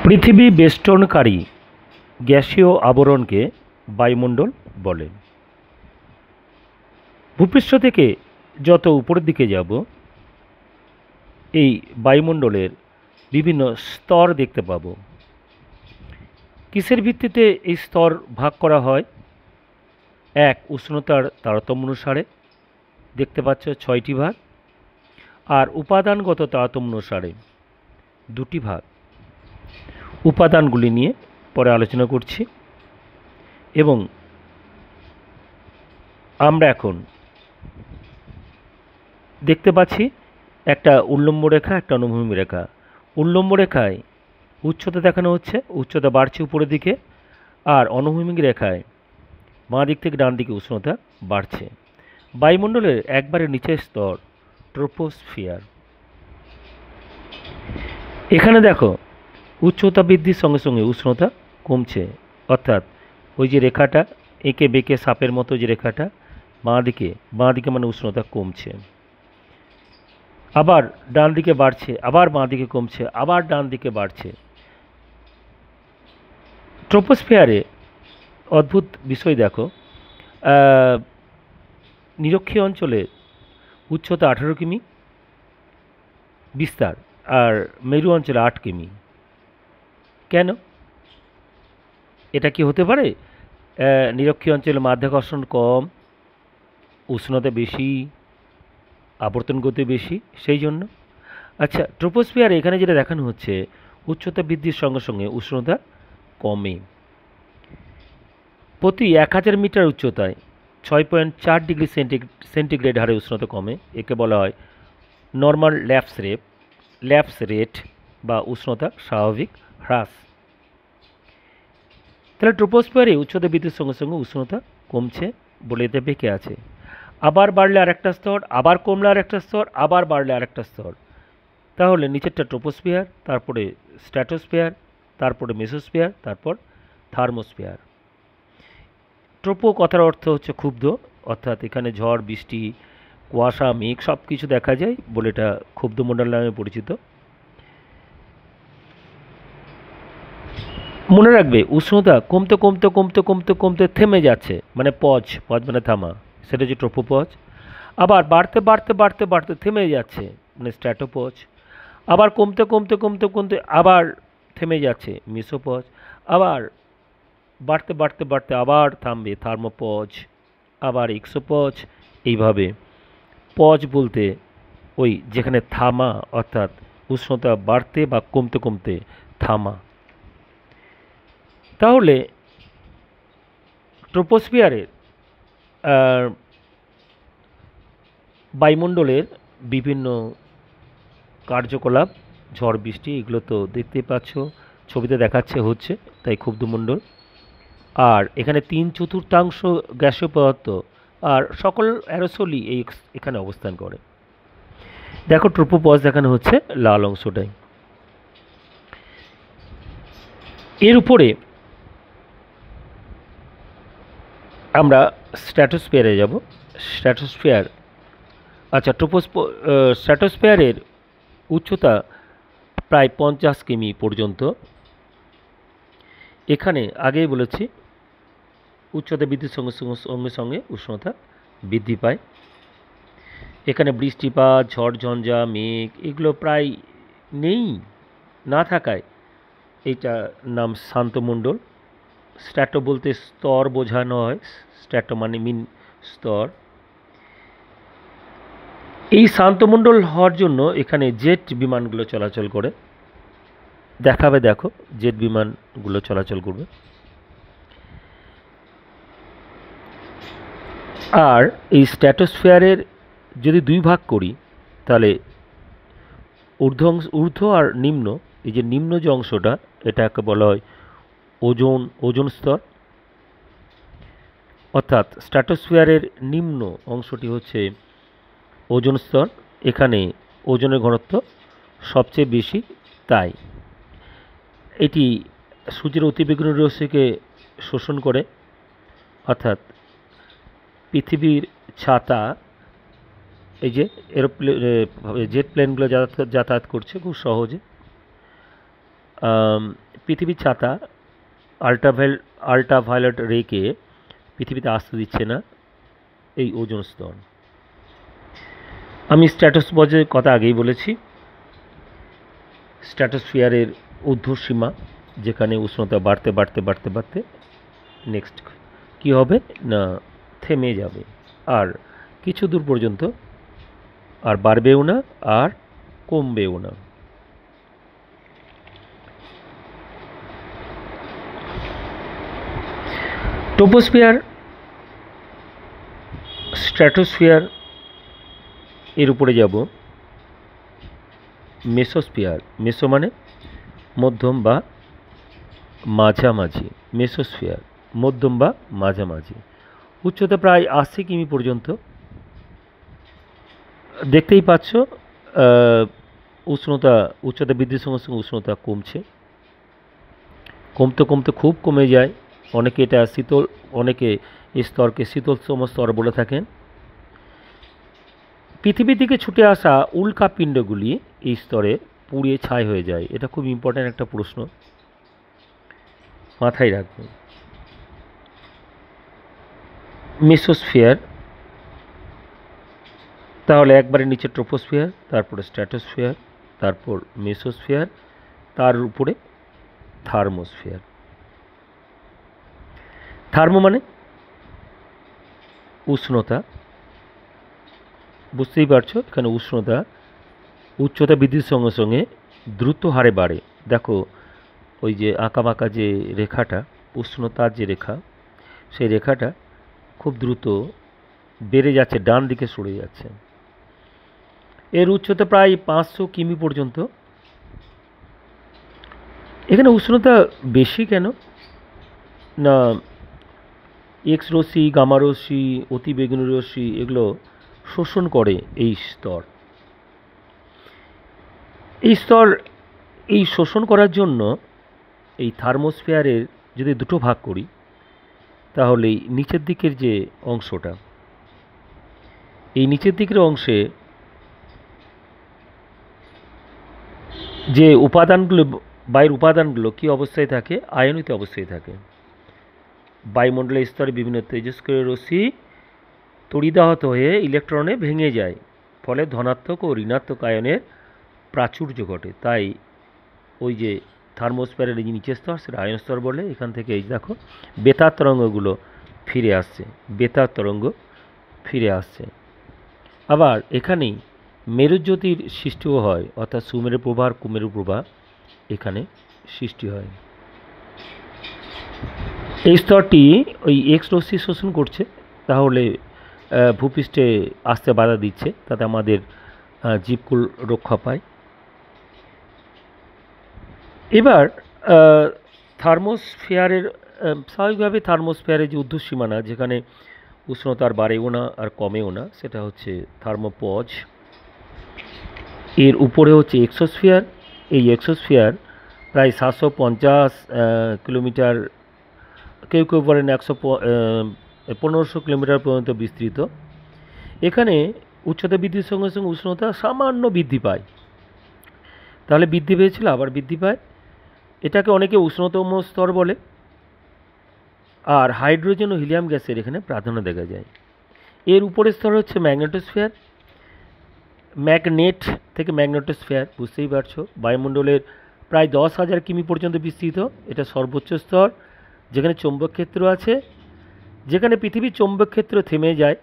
পৃথিবী বেষ্টনকারী গ্যাসীয় আবরণকে বায়ুমণ্ডল বলে। ভূপৃষ্ঠ থেকে যত উপরের দিকে যাব, এই বায়ুমণ্ডলের বিভিন্ন স্তর দেখতে পাব। কিসের ভিত্তিতে এই স্তর ভাগ করা হয়? এক, উষ্ণতার তারতম্য অনুসারে দেখতে পাচ্ছ 6টি ভাগ, আর উপাদানগত তারতম্য অনুসারে 2টি ভাগ। উপাদানগুলি নিয়ে পরে আলোচনা করছি। এবং আমরা এখন দেখতে পাচ্ছি একটা উল্লম্ব রেখা, একটা অনুভূমিক রেখা। উল্লম্ব রেখায় উচ্চতা দেখানো হচ্ছে, উচ্চতা বাড়ছে উপরের দিকে, আর অনুভূমিক রেখায় বাঁ দিক থেকে ডান দিকে উষ্ণতা বাড়ছে। বায়ুমণ্ডলের একবারে নিচের স্তর ট্রোপোস্ফিয়ার। এখানে দেখো উচ্চতা বৃদ্ধির সঙ্গে সঙ্গে উষ্ণতা কমছে, অর্থাৎ ওই যে রেখাটা এঁকে বেঁকে সাপের মতো যে রেখাটা বাঁ দিকে মানে উষ্ণতা কমছে, আবার ডান দিকে বাড়ছে, আবার বাঁ দিকে কমছে, আবার ডান দিকে বাড়ছে। ট্রোপোস্ফিয়ারে অদ্ভুত বিষয় দেখো, নিরক্ষীয় অঞ্চলে উচ্চতা 18 কিমি বিস্তার, আর মেরু অঞ্চলে 8 কিমি। কেন? এটা কি হতে পারে নিরক্ষীয় অঞ্চলে মাধ্যাকর্ষণ কম, উষ্ণতা বেশি, আবর্তন গতি বেশি, সেই জন্য? আচ্ছা, ট্রোপোস্ফিয়ারে এখানে যেটা দেখানো হচ্ছে, উচ্চতা বৃদ্ধির সঙ্গে সঙ্গে উষ্ণতা কমে। প্রতি 1000 মিটার উচ্চতায় 6.4 ডিগ্রি সেন্টিগ্রেড হারে উষ্ণতা কমে। একে বলা হয় নর্মাল ল্যাপস রেট বা উষ্ণতা স্বাভাবিক হ্রাস। তাহলে ট্রোপোস্ফিয়ারে উচ্চতা বৃদ্ধির সঙ্গে সঙ্গে উষ্ণতা কমছে বলে এতে বেঁকে আছে। আবার বাড়লে আরেকটা স্তর, আবার কমলে আরেকটা স্তর, আবার বাড়লে আরেকটা স্তর। তাহলে নিচেরটা ট্রোপোস্ফিয়ার, তারপরে স্ট্র্যাটোস্ফিয়ার, তারপরে মেসোস্ফিয়ার, তারপর থার্মোস্ফিয়ার। ট্রোপো কথার অর্থ হচ্ছে ক্ষুব্ধ, অর্থাৎ এখানে ঝড়, বৃষ্টি, কুয়াশা, মেঘ সব কিছু দেখা যায় বলে এটা ক্ষুব্ধমণ্ডল নামে পরিচিত। মনে রাখবে, উষ্ণতা কমতে কমতে কমতে কমতে কমতে থেমে যাচ্ছে, মানে পজ মানে থামা, সেটা হচ্ছে ট্রোপোপজ। আবার বাড়তে বাড়তে বাড়তে বাড়তে থেমে যাচ্ছে, মানে স্ট্র্যাটোপজ। আবার কমতে কমতে কমতে কমতে আবার থেমে যাচ্ছে, মেসোপজ। আবার বাড়তে বাড়তে বাড়তে আবার থামবে, থার্মোপজ। আবার এক্সোপজ। এইভাবে পজ বলতে ওই যেখানে থামা, অর্থাৎ উষ্ণতা বাড়তে বা কমতে কমতে থামা। তাহলে ট্রোপোস্ফিয়ারের বায়ুমণ্ডলের বিভিন্ন কার্যকলাপ, ঝড় বৃষ্টি, এগুলো তো দেখতেই পাচ্ছ, ছবিতে দেখাচ্ছে হচ্ছে, তাই ক্ষুব্ধমণ্ডল। আর এখানে 3/4 গ্যাসীয় পদার্থ, আর সকল অ্যারোসোলই এখানে অবস্থান করে। দেখো ট্রোপোপজ দেখানো হচ্ছে লাল অংশটাই। এর উপরে আমরা স্ট্র্যাটোস্ফিয়ারে যাব। স্ট্র্যাটোস্ফিয়ার, আচ্ছা, স্ট্র্যাটোস্ফিয়ারের উচ্চতা প্রায় 50 কিমি পর্যন্ত। এখানে আগেই বলেছি উচ্চতা বৃদ্ধির সঙ্গে সঙ্গে সঙ্গে উষ্ণতা বৃদ্ধি পায়। এখানে বৃষ্টিপাত, ঝড়ঝঞ্ঝা, মেঘ এগুলো প্রায় নেই, না থাকায় এইটা নাম শান্তমণ্ডল। স্ট্র্যাটো বলতে স্তর বোঝানো হয়, স্ট্র্যাটো মানে মিন স্তর। এই শান্তমণ্ডল হওয়ার জন্য এখানে জেট বিমানগুলো চলাচল করে, দেখাবে দেখো জেট বিমানগুলো চলাচল করবে। আর এই স্ট্র্যাটোস্ফিয়ারের যদি 2 ভাগ করি, তাহলে ঊর্ধ্ব আর নিম্ন, এই যে নিম্ন যে অংশটা, এটাকে বলা হয় ওজোন স্তর। অর্থাৎ স্ট্র্যাটোস্ফিয়ারের নিম্ন অংশটি হচ্ছে ওজোন স্তর। এখানে ওজনের ঘনত্ব সবচেয়ে বেশি, তাই এটি সূর্যের অতিবেগুনি রশ্মিকে শোষণ করে, অর্থাৎ পৃথিবীর ছাতা, এই যে জেট প্লেনগুলো যাতায়াত করছে খুব সহজে, পৃথিবীর ছাতা আল্ট্রাভায়োলেট রেকে পৃথিবীতে আসতে দিচ্ছে না এই ওজোন স্তর। আমি স্ট্র্যাটোস্ফিয়ারের কথা আগেই বলেছি। স্ট্র্যাটোস্ফিয়ারের ঊর্ধ্বসীমা, যেখানে উষ্ণতা বাড়তে বাড়তে বাড়তে বাড়তে নেক্সট কী হবে না থেমে যাবে, আর কিছু দূর পর্যন্ত আর বাড়বেও না আর কমবেও না। ট্রপোস্ফিয়ার, স্ট্র্যাটোস্ফিয়ার, এর উপরে যাব মেসোস্ফিয়ার। মেসো মানে মধ্যম বা মাঝামাঝি, মেসোস্ফিয়ার মধ্যম বা মাঝামাঝি, উচ্চতা প্রায় 80 কিমি পর্যন্ত। দেখতেই পাচ্ছ উচ্চতা বৃদ্ধির সঙ্গে সঙ্গে উষ্ণতা কমছে, কমতে কমতে খুব কমে যায়। অনেকে এটা শীতল, অনেকে এই স্তরকে শীতলতম স্তর বলে থাকেন। পৃথিবীর দিকে ছুটে আসা উল্কাপিণ্ডগুলি এই স্তরে পুড়িয়ে ছাই হয়ে যায়। এটা খুব ইম্পর্ট্যান্ট একটা প্রশ্ন, মাথায় রাখবেন। মেসোস্ফিয়ার, তাহলে একবারে নিচে ট্রপোস্ফিয়ার, তারপরে স্ট্র্যাটোস্ফিয়ার, তারপর মেসোস্ফিয়ার, তার উপরে থার্মোস্ফিয়ার। থার্মো মানে উষ্ণতা, বুঝতেই পারছো এখানে উষ্ণতা উচ্চতা বৃদ্ধির সঙ্গে সঙ্গে দ্রুত হারে বাড়ে। দেখো ওই যে আঁকাবাঁকা যে রেখাটা, উষ্ণতার যে রেখা, সেই রেখাটা খুব দ্রুত বেড়ে যাচ্ছে, ডান দিকে সরে যাচ্ছে। এর উচ্চতা প্রায় 500 কিমি পর্যন্ত। এখানে উষ্ণতা বেশি কেন না, এক্স রশ্মি, গামা রশ্মি, অতিবেগুনি রশ্মি এগুলো শোষণ করে এই স্তর। এই শোষণ করার জন্য এই থার্মোস্ফিয়ারের যদি দুটো ভাগ করি, তাহলে নিচের দিকের যে অংশটা, এই নিচের দিকের অংশে যে উপাদানগুলো, বায়ুর উপাদানগুলো কী অবস্থায় থাকে, আয়নিত অবস্থায় থাকে। বায়ুমণ্ডলের স্তরে বিভিন্ন তেজস্ক্রিয় রশ্মি তড়িদাহত হয়ে ইলেকট্রনে ভেঙে যায়, ফলে ধনাত্মক ও ঋণাত্মক আয়নের প্রাচুর্য ঘটে। তাই ওই যে থার্মোস্ফিয়ারের যে নিচের স্তর, সেটা আয়ন স্তর বলে। এখান থেকে এই দেখো বেতার তরঙ্গগুলো ফিরে আসছে, বেতার তরঙ্গ ফিরে আসছে। আবার এখানেই মেরুজ্যোতির সৃষ্টিও হয়, অর্থাৎ সুমেরু প্রভা আর কুমেরু প্রভা এখানে সৃষ্টি হয়। এই স্তরটি ওই এক্স রশ্মি শোষণ করছে, তাহলে ভূপৃষ্ঠে আসতে বাধা দিচ্ছে, তাতে আমাদের জীবকুল রক্ষা পায়। এবার থার্মোস্ফিয়ারের স্বাভাবিকভাবে থার্মোস্ফিয়ারের যে ঊর্ধ্বসীমানা, যেখানে উষ্ণতা আর বাড়েও না আর কমেও না, সেটা হচ্ছে থার্মোপজ। এর উপরে হচ্ছে এক্সোস্ফিয়ার। এই এক্সোস্ফিয়ার প্রায় 750 কিলোমিটার, কেউ কেউ বলেন 1500 কিলোমিটার পর্যন্ত বিস্তৃত। এখানে উচ্চতা বৃদ্ধির সঙ্গে সঙ্গে উষ্ণতা সামান্য বৃদ্ধি পায়, তাহলে বৃদ্ধি পেয়েছিল আবার বৃদ্ধি পায়। এটাকে অনেকে উষ্ণতম স্তর বলে। আর হাইড্রোজেন ও হিলিয়াম গ্যাসের এখানে প্রাধান্য দেখা যায়। এর উপরের স্তর হচ্ছে ম্যাগনেটোস্ফিয়ার। ম্যাগনেট থেকে ম্যাগনেটোস্ফিয়ার, বুঝতেই পারছো, বায়ুমণ্ডলের প্রায় 10,000 কিমি পর্যন্ত বিস্তৃত। এটা সর্বোচ্চ স্তর, যেখানে চৌম্বক ক্ষেত্র আছে। যেখানে পৃথিবীর চৌম্বক ক্ষেত্র থেমে যায়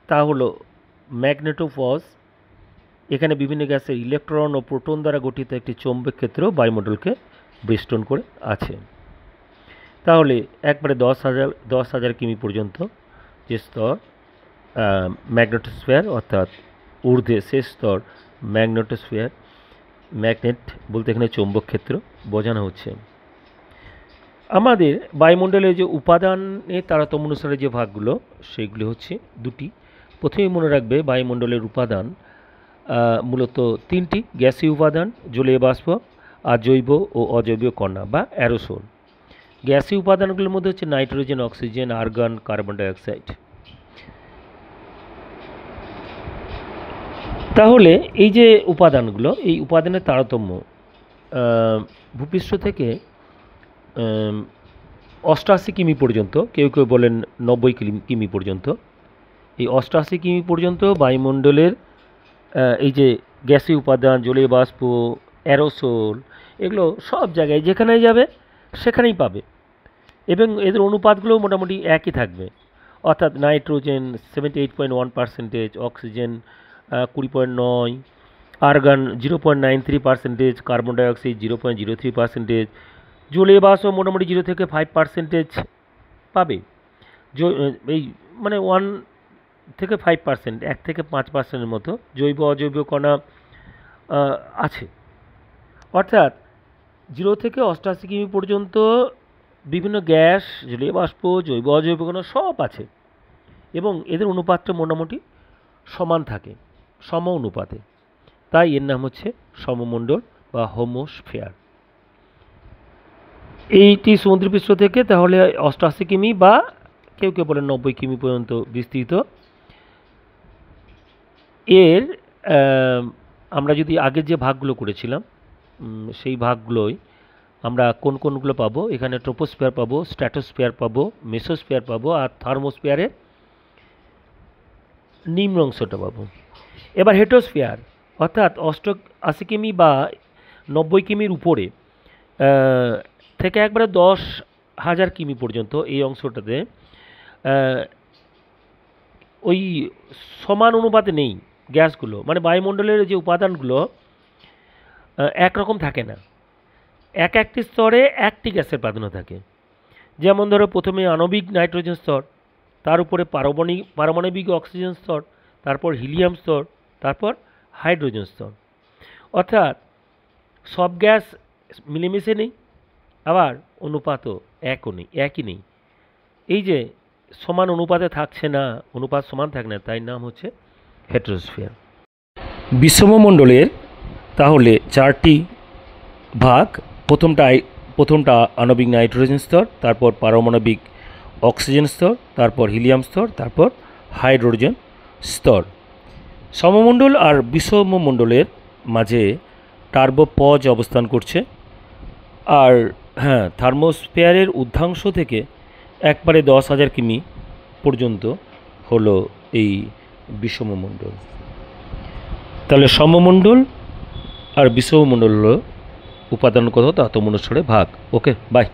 তা হলো ম্যাগনেটোপজ। এখানে বিভিন্ন গ্যাসের ইলেকট্রন ও প্রোটন দ্বারা গঠিত একটি চৌম্বক ক্ষেত্র বায়ুমণ্ডলকে বেষ্টন করে আছে। তাহলে একবারে 10,000 কিমি পর্যন্ত যে স্তর ম্যাগনেটোস্ফিয়ার, অর্থাৎ ঊর্ধ্বে শেষ স্তর ম্যাগনেটোস্ফিয়ার। ম্যাগনেট বলতে এখানে চৌম্বক ক্ষেত্র বোঝানো হচ্ছে। আমাদের বায়ুমণ্ডলের যে উপাদানের তারতম্য অনুসারে যে ভাগগুলো, সেগুলি হচ্ছে দুটি। প্রথমেই মনে রাখবে বায়ুমণ্ডলের উপাদান মূলত তিনটি: গ্যাসীয় উপাদান, জলীয় বাষ্প, আর জৈব ও অজৈব কণা বা অ্যারোসোল। গ্যাসীয় উপাদানগুলোর মধ্যে হচ্ছে nitrogen, oxygen, argon, carbon dioxide. তাহলে এই যে উপাদানগুলো, এই উপাদানের তারতম্য ভূপৃষ্ঠ থেকে 88 কিমি পর্যন্ত, কেউ কেউ বলেন 90 কিমি পর্যন্ত, এই 88 কিমি পর্যন্ত বায়ুমণ্ডলের এই যে গ্যাসীয় উপাদান, জলীয় বাষ্প, অ্যারোসোল, এগুলো সব জায়গায় যেখানেই যাবে সেখানেই পাবে, এবং এদের অনুপাতগুলো মোটামুটি একই থাকবে। অর্থাৎ nitrogen 78.1%, oxygen 20.9, argon 0.93%, carbon dioxide 0.03%, জলীয় বাষ্প মোটামুটি 0 থেকে 5% পাবে। এই মানে 1 থেকে 5%, 1 থেকে 5%-এর মতো জৈব অজৈব কণা আছে। অর্থাৎ 0 থেকে 88 কিমি পর্যন্ত বিভিন্ন গ্যাস, জলীয় বাষ্প, জৈব অজৈব কণা সব আছে, এবং এদের অনুপাতটা মোটামুটি সমান থাকে, সম অনুপাতে। তাই এর নাম হচ্ছে সমমণ্ডল বা হোমোস্ফিয়ার। এইটি সমুদ্রপৃষ্ঠ থেকে তাহলে 88 কিমি বা কেউ কেউ বলেন 90 কিমি পর্যন্ত বিস্তৃত। এর আমরা যদি আগের যে ভাগগুলো করেছিলাম সেই ভাগগুলোই আমরা কোনগুলো পাবো, এখানে ট্রোপোস্ফিয়ার পাবো, স্ট্র্যাটোস্ফিয়ার পাবো, মেসোস্ফিয়ার পাবো, আর থার্মোস্ফিয়ারের নিম্ন অংশটা পাবো। এবার হেটোস্ফিয়ার অর্থাৎ 88 কিমি বা 90 কিমির উপরে থেকে একবারে 10,000 কিমি পর্যন্ত এই অংশটাতে ওই সমান অনুপাতে নেই গ্যাসগুলো, মানে বায়ুমণ্ডলের যে উপাদানগুলো একরকম থাকে না, একটি স্তরে একটি গ্যাসের প্রাধান্য থাকে। যেমন ধরো প্রথমে আণবিক নাইট্রোজেন স্তর, তার উপরে পারমাণবিক অক্সিজেন স্তর, তারপর হিলিয়াম স্তর, তারপর হাইড্রোজেন স্তর। অর্থাৎ সব গ্যাস মিলেমিশে নেই, আবার অনুপাতও একই নেই। এই যে সমান অনুপাতে থাকছে না, অনুপাত সমান থাকে না, তাই নাম হচ্ছে হেটেরোস্ফিয়ার। বিষমমণ্ডলের তাহলে 4টি ভাগ। প্রথমটা আণবিক নাইট্রোজেন স্তর, তারপর পারমাণবিক অক্সিজেন স্তর, তারপর হিলিয়াম স্তর, তারপর হাইড্রোজেন স্তর। সমমণ্ডল আর বিষমমণ্ডলের মাঝে টার্বোপজ অবস্থান করছে। আর হ্যাঁ, থার্মোস্ফিয়ারের ঊর্ধ্বাংশ থেকে একবারে 10,000 কিমি পর্যন্ত হলো এই বিষমমণ্ডল। তাহলে সমমণ্ডল আর বিষমমণ্ডল হলো উপাদানগত তাপ অনুসারে ভাগ। ওকে, বাই।